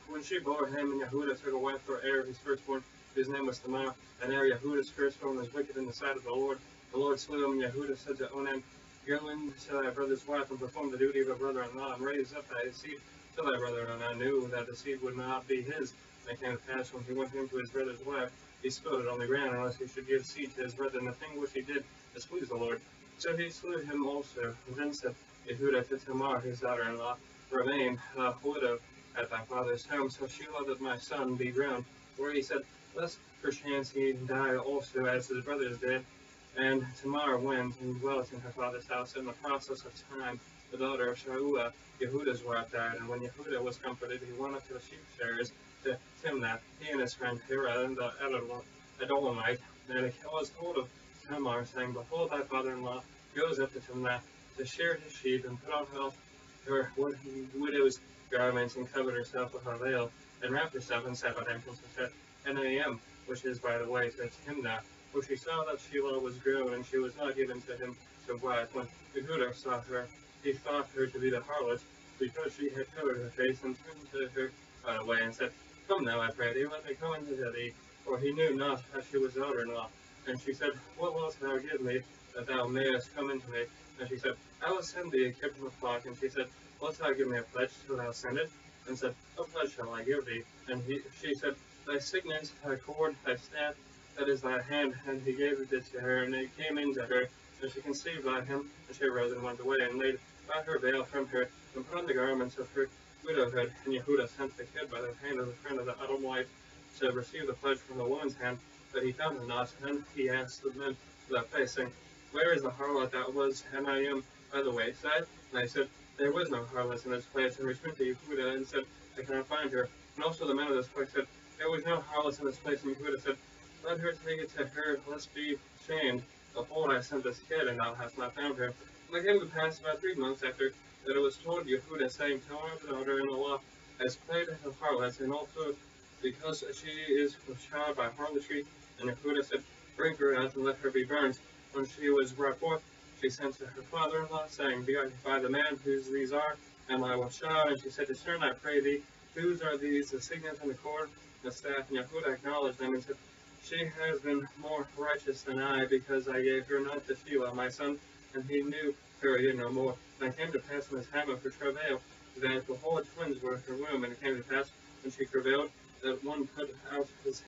when she bore him, and Yehuda took a wife for Er, his firstborn, whose name was Tamar, and Yehuda's firstborn was wicked in the sight of the Lord. The Lord slew him, and Yehuda said to Onan, Go in to thy brother's wife, and perform the duty of a brother-in-law, and raise up thy seed till thy brother. And I knew that the seed would not be his. And it came to pass, when he went in to his brother's wife, he spilled it on the ground, unless he should give seed to his brother. And the thing which he did displeased the Lord. So he slew him also. And then said Yehuda to Tamar, his daughter-in-law, Remain a widow at thy father's home, so she let my son be drowned. Where he said, Lest perchance he die also, as his brothers did. And Tamar went and dwelt in her father's house. In the process of time, the daughter of Shaua, Yehuda's wife, died. And when Yehuda was comforted, he went up to the sheep shearers to Timnath, he and his friend Hira, and the Adulamite. And it was told of Tamar, saying, Behold, thy father-in-law goes up to Timnath to shear his sheep, and put off her widow's garments, and covered herself with her veil, and wrapped herself, and sat by the entrance of N.A.M., which is by the way to Timnath. For she saw that Shelah was grown, and she was not given to him to wife. When Yehuda saw her, he thought her to be the harlot, because she had covered her face, and turned to her away, and said, Come now, I pray thee, let me come into thee. For he knew not that she was daughter-in-law. And she said, What wilt thou give me, that thou mayest come into me? And she said, I will send thee a kid from the flock. And she said, Wilt thou give me a pledge till thou send it? And said, What pledge shall I give thee? And she said, Thy signet, thy cord, thy staff, that is thy hand. And he gave it to her, and it came into her. And she conceived by him, and she arose and went away, and laid by her veil from her, and put on the garments of her widowhood. And Yehuda sent the kid by the hand of the friend of the Edomite to receive the pledge from the woman's hand, but he found him not. And he asked the men to that place, saying, Where is the harlot that was N.I.M. by the wayside? And I said, There was no harlot in this place. And returned to Yehuda and said, I cannot find her. And also the men of this place said, There was no harlot in this place. And Yehuda said, Let her take it to her, lest be shamed. Behold, I sent this kid, and thou hast not found her. And it came to pass about 3 months after that it was told Yehuda, saying, Tamar the daughter-in-law has played the harlot, and also because she is with child by harlotry. And Yehuda said, Bring her out, and let her be burned. When she was brought forth, she sent to her father-in-law, saying, Beatify the man whose these are, and I will shout. And she said, Discern, I pray thee, whose are these, the signet and the cord, the staff? And Yehuda acknowledged them, and said, She has been more righteous than I, because I gave her not to Shelah, my son, and he knew her again no more. And it came to pass in the time of her travail, that behold, twins were in her womb. And it came to pass, when she travailed, that one put out his